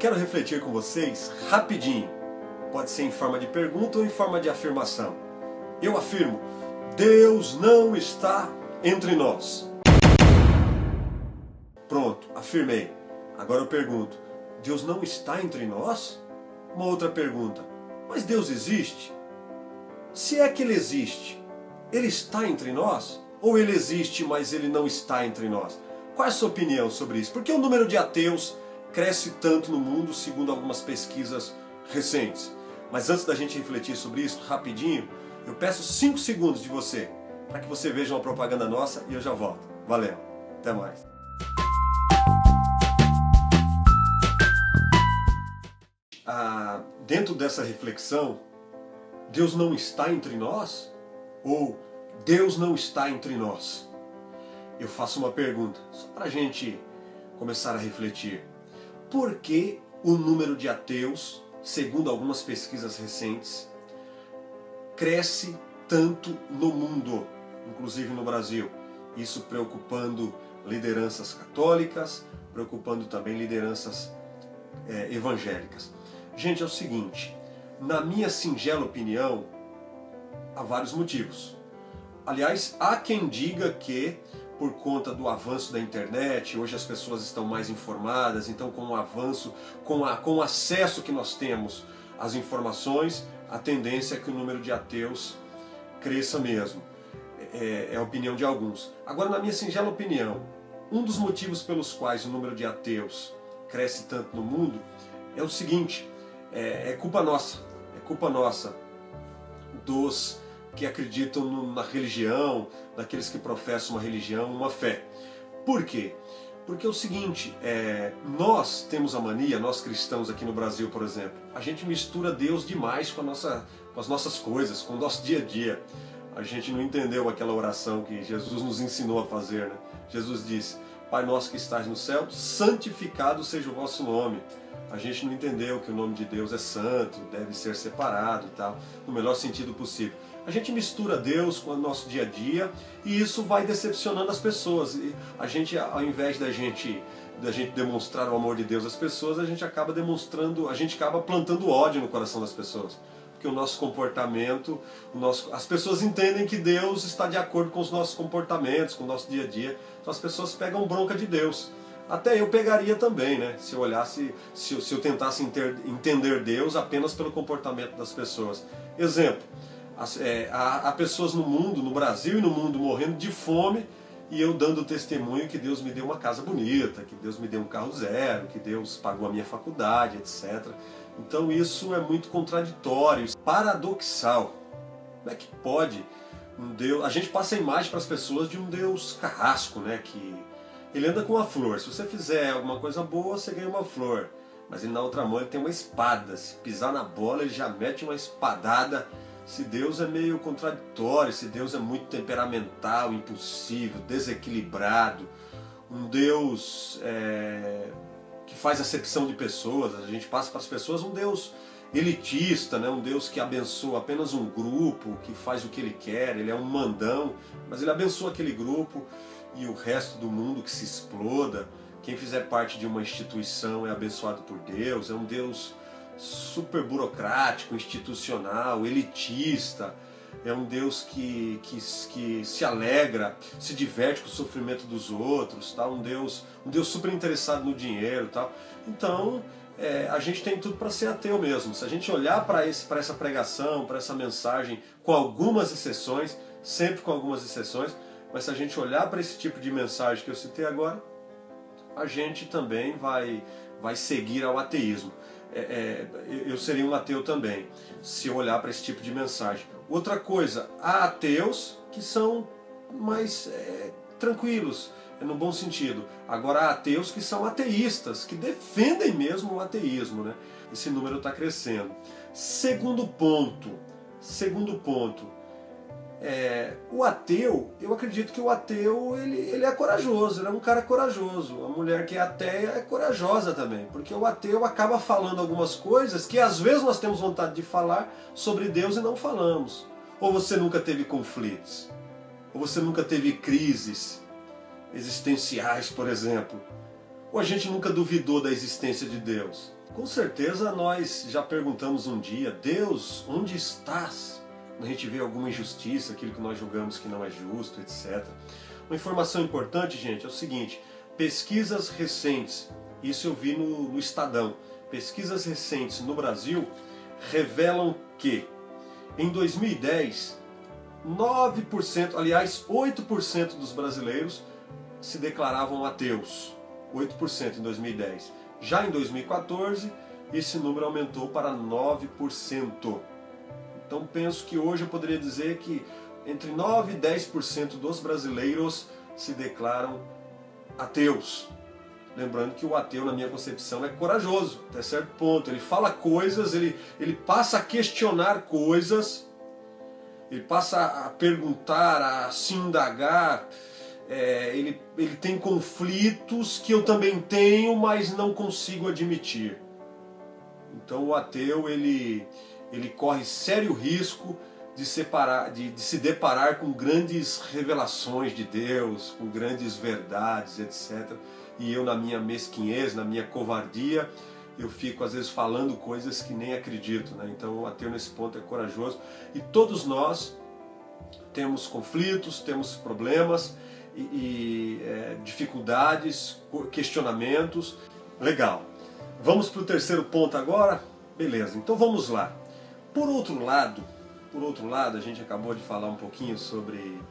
quero refletir com vocês rapidinho. Pode ser em forma de pergunta ou em forma de afirmação. Eu afirmo, Deus não está entre nós. Pronto, afirmei. Agora eu pergunto, Deus não está entre nós? Uma outra pergunta, mas Deus existe? Se é que Ele existe, Ele está entre nós? Ou Ele existe, mas Ele não está entre nós? Qual é a sua opinião sobre isso? Por que o número de ateus cresce tanto no mundo, segundo algumas pesquisas recentes? Mas antes da gente refletir sobre isso, rapidinho, eu peço 5 segundos de você, para que você veja uma propaganda nossa e eu já volto. Valeu, até mais. Dentro dessa reflexão, Deus não está entre nós? Ou Deus não está entre nós? Eu faço uma pergunta, só para a gente começar a refletir. Por que o número de ateus, segundo algumas pesquisas recentes, cresce tanto no mundo, inclusive no Brasil? Isso preocupando lideranças católicas, preocupando também lideranças evangélicas. Gente, é o seguinte, na minha singela opinião, há vários motivos. Aliás, há quem diga que, por conta do avanço da internet, hoje as pessoas estão mais informadas, então com o avanço, com o acesso que nós temos às informações, a tendência é que o número de ateus cresça mesmo. É a opinião de alguns. Agora, na minha singela opinião, um dos motivos pelos quais o número de ateus cresce tanto no mundo é o seguinte, é culpa nossa dos que acreditam na religião, daqueles que professam uma religião, uma fé. Por quê? Porque é o seguinte, nós temos a mania, nós cristãos aqui no Brasil, por exemplo, a gente mistura Deus demais com as nossas coisas, com o nosso dia a dia. A gente não entendeu aquela oração que Jesus nos ensinou a fazer, né? Jesus disse, Pai nosso que estás no céu, santificado seja o vosso nome. A gente não entendeu que o nome de Deus é santo, deve ser separado e tal, no melhor sentido possível. A gente mistura Deus com o nosso dia a dia e isso vai decepcionando as pessoas. E a gente, ao invés da gente demonstrar o amor de Deus às pessoas, a gente acaba plantando ódio no coração das pessoas. Porque o nosso comportamento, as pessoas entendem que Deus está de acordo com os nossos comportamentos, com o nosso dia a dia. Então as pessoas pegam bronca de Deus. Até eu pegaria também, né? Se eu olhasse, se eu tentasse entender Deus apenas pelo comportamento das pessoas. Exemplo, há pessoas no mundo, no Brasil e no mundo, morrendo de fome, e eu dando testemunho que Deus me deu uma casa bonita, que Deus me deu um carro zero, que Deus pagou a minha faculdade, etc. Então isso é muito contraditório, paradoxal. Como é que pode um Deus... A gente passa a imagem para as pessoas de um Deus carrasco, né? Que ele anda com uma flor. Se você fizer alguma coisa boa, você ganha uma flor. Mas ele na outra mão ele tem uma espada. Se pisar na bola, ele já mete uma espadada. Se Deus é meio contraditório, se Deus é muito temperamental, impulsivo, desequilibrado, um Deus que faz acepção de pessoas, a gente passa para as pessoas um Deus elitista, né? Um Deus que abençoa apenas um grupo, que faz o que ele quer, ele é um mandão, mas ele abençoa aquele grupo e o resto do mundo que se exploda. Quem fizer parte de uma instituição é abençoado por Deus, é um Deus super burocrático, institucional, elitista, é um Deus que se alegra, se diverte com o sofrimento dos outros, tá? um Deus super interessado no dinheiro. Tá? Então, a gente tem tudo para ser ateu mesmo. Se a gente olhar para essa pregação, para essa mensagem, com algumas exceções, sempre com algumas exceções, mas se a gente olhar para esse tipo de mensagem que eu citei agora, a gente também vai seguir ao ateísmo. Eu seria um ateu também, se eu olhar para esse tipo de mensagem. Outra coisa, há ateus que são mais tranquilos, no bom sentido. Agora há ateus que são ateístas, que defendem mesmo o ateísmo, né? Esse número está crescendo. Segundo ponto, o ateu, eu acredito que o ateu ele é corajoso, ele é um cara corajoso. A mulher que é ateia é corajosa também, porque o ateu acaba falando algumas coisas que às vezes nós temos vontade de falar sobre Deus e não falamos. Ou você nunca teve conflitos, ou você nunca teve crises existenciais, por exemplo, ou a gente nunca duvidou da existência de Deus. Com certeza nós já perguntamos um dia: Deus, onde estás? Quando a gente vê alguma injustiça, aquilo que nós julgamos que não é justo, etc. Uma informação importante, gente, é o seguinte: pesquisas recentes, isso eu vi no Estadão, pesquisas recentes no Brasil revelam que em 2010, 9%, aliás, 8% dos brasileiros se declaravam ateus. 8% em 2010. Já em 2014, esse número aumentou para 9%. Então penso que hoje eu poderia dizer que entre 9% e 10% dos brasileiros se declaram ateus. Lembrando que o ateu, na minha concepção, é corajoso, até certo ponto. Ele fala coisas, ele passa a questionar coisas, ele passa a perguntar, a se indagar. Ele tem conflitos que eu também tenho, mas não consigo admitir. Então o ateu ele corre sério risco de se deparar com grandes revelações de Deus, com grandes verdades, etc. E eu, na minha mesquinhez, na minha covardia, eu fico às vezes falando coisas que nem acredito, né? Então o ateu nesse ponto é corajoso. E todos nós temos conflitos, temos problemas e dificuldades, questionamentos. Legal. Vamos para o terceiro ponto agora? Beleza, então vamos lá. Por outro lado, a gente acabou de falar um pouquinho sobre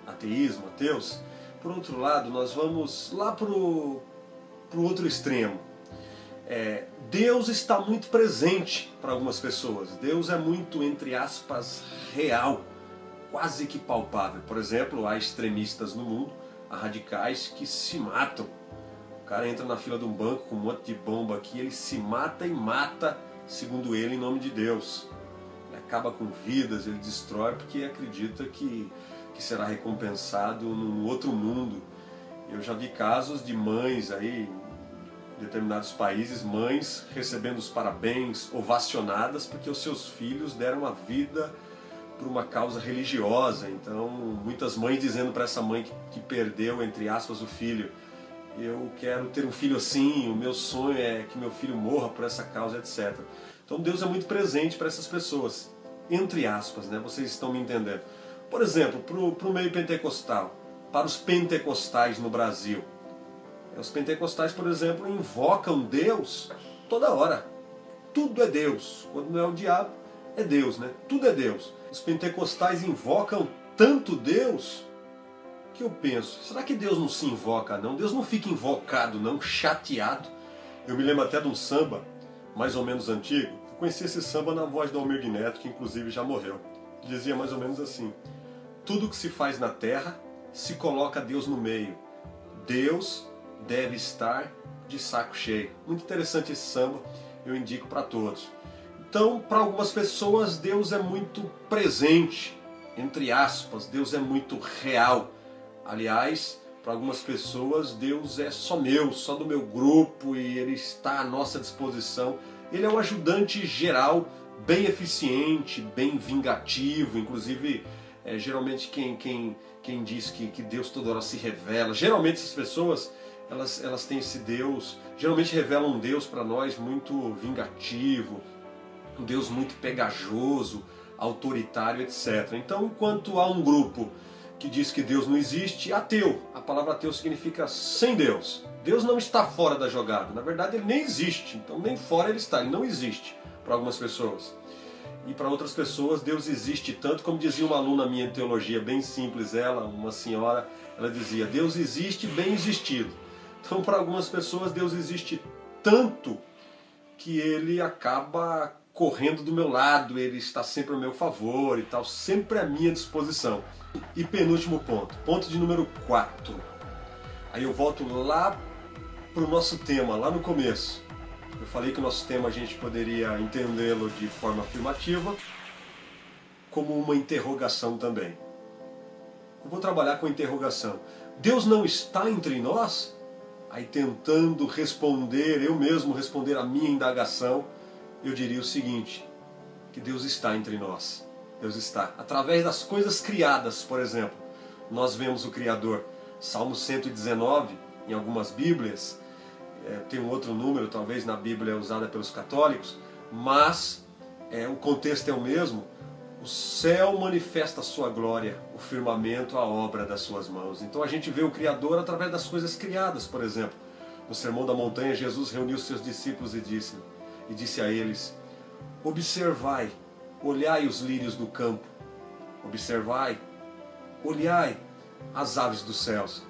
ateísmo, ateus. Por outro lado, nós vamos lá para o outro extremo. Deus está muito presente para algumas pessoas. Deus é muito, entre aspas, real, quase que palpável. Por exemplo, há extremistas no mundo, há radicais que se matam. O cara entra na fila de um banco com um monte de bomba aqui, ele se mata e mata, segundo ele, em nome de Deus. Ele acaba com vidas, ele destrói porque acredita que será recompensado num outro mundo. Eu já vi casos de mães aí, em determinados países, mães recebendo os parabéns, ovacionadas, porque os seus filhos deram a vida por uma causa religiosa. Então, muitas mães dizendo para essa mãe que perdeu, entre aspas, o filho: eu quero ter um filho assim, o meu sonho é que meu filho morra por essa causa, etc. Então Deus é muito presente para essas pessoas, entre aspas, né? Vocês estão me entendendo. Por exemplo, para o meio pentecostal, para os pentecostais no Brasil. Os pentecostais, por exemplo, invocam Deus toda hora. Tudo é Deus. Quando não é o diabo, é Deus, né? Tudo é Deus. Os pentecostais invocam tanto Deus que eu penso: será que Deus não se invoca, não? Deus não fica invocado, não, chateado. Eu me lembro até de um samba, mais ou menos antigo. Eu conheci esse samba na voz do Almir Neto, que inclusive já morreu. Dizia mais ou menos assim: tudo que se faz na terra, se coloca Deus no meio. Deus deve estar de saco cheio. Muito interessante esse samba, eu indico para todos. Então, para algumas pessoas, Deus é muito presente, entre aspas, Deus é muito real. Aliás, para algumas pessoas, Deus é só meu, só do meu grupo, e Ele está à nossa disposição. Ele é um ajudante geral, bem eficiente, bem vingativo. Inclusive, geralmente quem diz que Deus toda hora se revela, geralmente essas pessoas, elas têm esse Deus, geralmente revelam um Deus para nós muito vingativo, um Deus muito pegajoso, autoritário, etc. Então, enquanto há um grupo que diz que Deus não existe, ateu. A palavra ateu significa sem Deus. Deus não está fora da jogada. Na verdade, ele nem existe. Então, nem fora ele está. Ele não existe para algumas pessoas. E para outras pessoas, Deus existe tanto, como dizia uma aluna minha em teologia, bem simples ela, uma senhora, ela dizia: Deus existe bem existido. Então, para algumas pessoas, Deus existe tanto que ele acaba correndo do meu lado, ele está sempre ao meu favor e tal, sempre à minha disposição. E penúltimo ponto de número 4. Aí eu volto lá para o nosso tema, lá no começo. Eu falei que o nosso tema a gente poderia entendê-lo de forma afirmativa, como uma interrogação também. Eu vou trabalhar com interrogação. Deus não está entre nós? Aí tentando responder, eu mesmo responder a minha indagação, eu diria o seguinte: que Deus está entre nós. Deus está. Através das coisas criadas, por exemplo, nós vemos o Criador. Salmo 119, em algumas Bíblias, tem um outro número, talvez na Bíblia usada pelos católicos, mas o contexto é o mesmo. O céu manifesta a sua glória, o firmamento a obra das suas mãos. Então a gente vê o Criador através das coisas criadas. Por exemplo, no Sermão da Montanha, Jesus reuniu seus discípulos e disse a eles: observai, olhai os lírios do campo, observai, olhai as aves dos céus.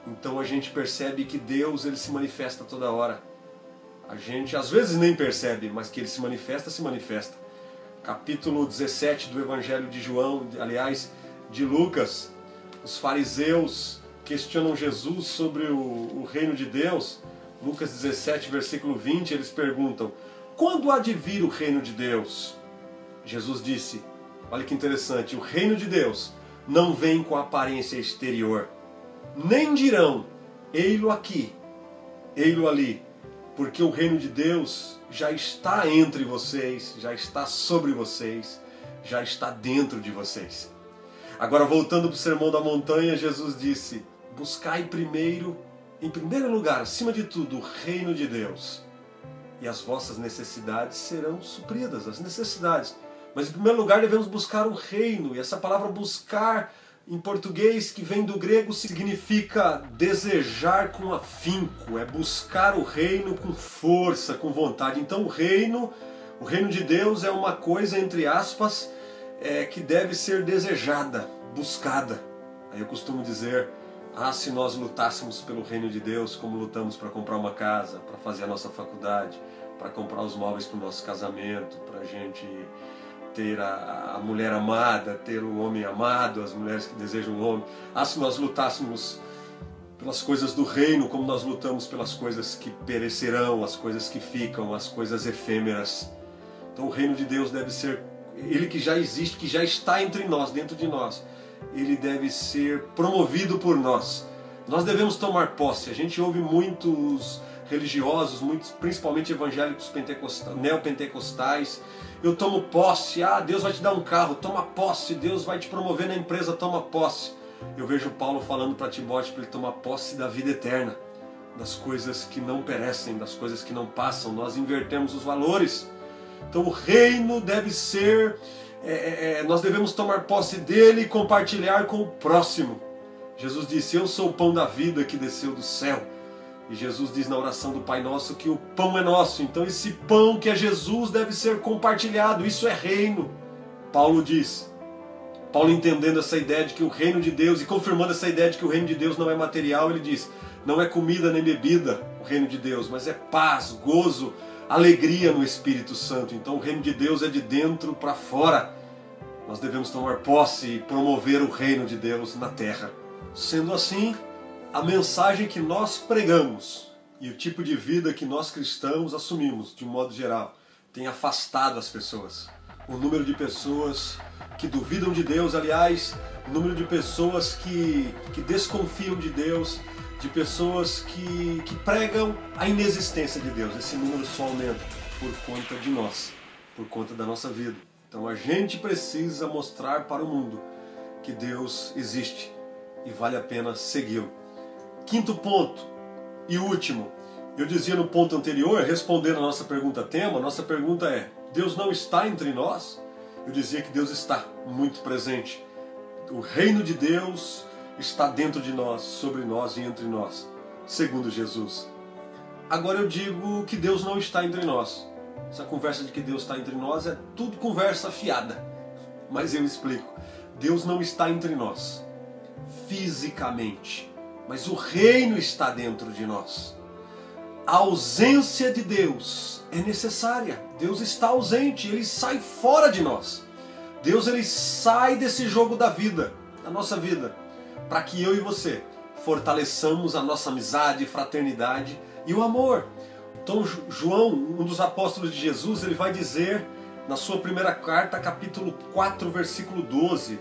Então a gente percebe que Deus, ele se manifesta toda hora. A gente às vezes nem percebe, mas que ele se manifesta, se manifesta. Capítulo 17 do Evangelho de João, aliás, de Lucas, os fariseus questionam Jesus sobre o reino de Deus. Lucas 17, versículo 20, eles perguntam: quando há de vir o reino de Deus? Jesus disse, olha que interessante, o reino de Deus não vem com aparência exterior, nem dirão, ei-lo aqui, ei-lo ali, porque o reino de Deus já está entre vocês, já está sobre vocês, já está dentro de vocês. Agora, voltando para o Sermão da Montanha, Jesus disse: buscai primeiro, em primeiro lugar, acima de tudo, o reino de Deus, e as vossas necessidades serão supridas, as necessidades. Mas em primeiro lugar devemos buscar o reino, e essa palavra buscar, em português, que vem do grego, significa desejar com afinco, é buscar o reino com força, com vontade. Então o reino de Deus é uma coisa, entre aspas, que deve ser desejada, buscada. Aí eu costumo dizer: se nós lutássemos pelo reino de Deus como lutamos para comprar uma casa, para fazer a nossa faculdade, para comprar os móveis para o nosso casamento, para a gente ter a mulher amada, ter o homem amado, as mulheres que desejam o homem. Se nós lutássemos pelas coisas do reino como nós lutamos pelas coisas que perecerão, as coisas que ficam, as coisas efêmeras. Então o reino de Deus deve ser, ele que já existe, que já está entre nós, dentro de nós, ele deve ser promovido por nós. Nós devemos tomar posse. A gente ouve muitos religiosos, muitos, principalmente evangélicos neopentecostais: eu tomo posse, Deus vai te dar um carro, toma posse, Deus vai te promover na empresa, toma posse. Eu vejo Paulo falando para Timóteo para ele tomar posse da vida eterna, das coisas que não perecem, das coisas que não passam. Nós invertemos os valores. Então o reino deve ser, nós devemos tomar posse dele e compartilhar com o próximo. Jesus disse: eu sou o pão da vida que desceu do céu. E Jesus diz na oração do Pai Nosso que o pão é nosso. Então esse pão que é Jesus deve ser compartilhado. Isso é reino. Paulo entendendo essa ideia de que o reino de Deus, e confirmando essa ideia de que o reino de Deus não é material, ele diz: não é comida nem bebida o reino de Deus, mas é paz, gozo, alegria no Espírito Santo. Então o reino de Deus é de dentro para fora. Nós devemos tomar posse e promover o reino de Deus na terra. Sendo assim, a mensagem que nós pregamos e o tipo de vida que nós cristãos assumimos, de um modo geral, tem afastado as pessoas. O número de pessoas que duvidam de Deus, aliás, o número de pessoas que desconfiam de Deus, de pessoas que pregam a inexistência de Deus, esse número só aumenta por conta de nós, por conta da nossa vida. Então a gente precisa mostrar para o mundo que Deus existe e vale a pena segui-lo. Quinto ponto e último, eu dizia no ponto anterior, respondendo a nossa pergunta tema, nossa pergunta é: Deus não está entre nós? Eu dizia que Deus está muito presente. O reino de Deus está dentro de nós, sobre nós e entre nós, segundo Jesus. Agora eu digo que Deus não está entre nós. Essa conversa de que Deus está entre nós é tudo conversa fiada. Mas eu explico. Deus não está entre nós, fisicamente, mas o reino está dentro de nós. A ausência de Deus é necessária. Deus está ausente, ele sai fora de nós. Deus, ele sai desse jogo da vida, da nossa vida, para que eu e você fortaleçamos a nossa amizade, fraternidade e o amor. Então João, um dos apóstolos de Jesus, ele vai dizer na sua primeira carta, capítulo 4, versículo 12: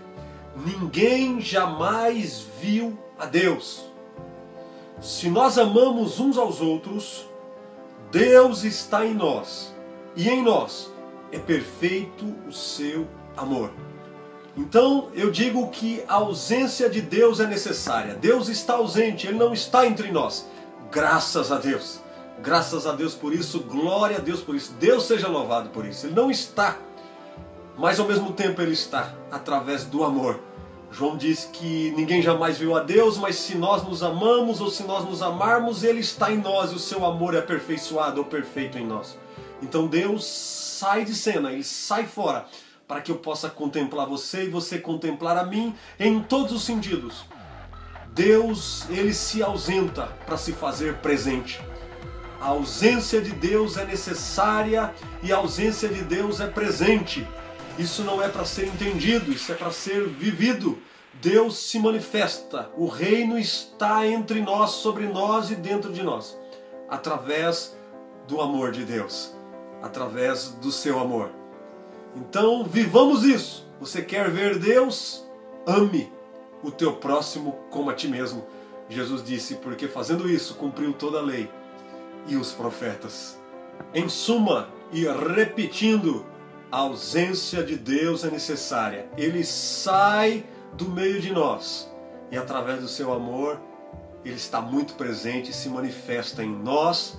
ninguém jamais viu a Deus. Se nós amamos uns aos outros, Deus está em nós, e em nós é perfeito o seu amor. Então eu digo que a ausência de Deus é necessária. Deus está ausente, ele não está entre nós. Graças a Deus. Graças a Deus por isso, glória a Deus por isso. Deus seja louvado por isso. Ele não está, mas ao mesmo tempo Ele está, através do amor. João diz que ninguém jamais viu a Deus, mas se nós nos amamos ou se nós nos amarmos, Ele está em nós e o seu amor é aperfeiçoado ou perfeito em nós. Então Deus sai de cena, Ele sai fora, para que eu possa contemplar você e você contemplar a mim em todos os sentidos. Deus, Ele se ausenta para se fazer presente. A ausência de Deus é necessária e a ausência de Deus é presente. Isso não é para ser entendido, isso é para ser vivido. Deus se manifesta, o reino está entre nós, sobre nós e dentro de nós, através do amor de Deus, através do seu amor. Então, vivamos isso. Você quer ver Deus? Ame o teu próximo como a ti mesmo. Jesus disse, porque fazendo isso, cumpriu toda a lei e os profetas. Em suma, e repetindo, a ausência de Deus é necessária. Ele sai do meio de nós e através do seu amor, Ele está muito presente e se manifesta em nós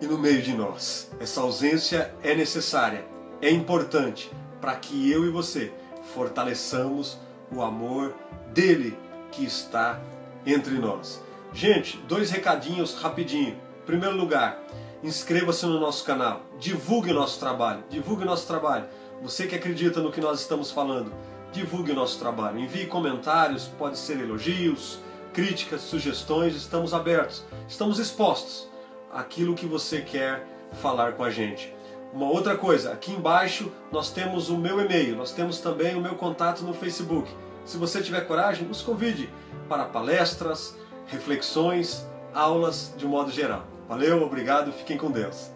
e no meio de nós. Essa ausência é necessária, é importante para que eu e você fortaleçamos o amor dele que está entre nós. Gente, 2 recadinhos rapidinho. Em primeiro lugar, inscreva-se no nosso canal, divulgue o nosso trabalho, divulgue o nosso trabalho. Você que acredita no que nós estamos falando, divulgue o nosso trabalho, envie comentários, pode ser elogios, críticas, sugestões, estamos abertos, estamos expostos àquilo que você quer falar com a gente. Uma outra coisa, aqui embaixo nós temos o meu e-mail, nós temos também o meu contato no Facebook. Se você tiver coragem, nos convide para palestras, reflexões, aulas de um modo geral. Valeu, obrigado, fiquem com Deus.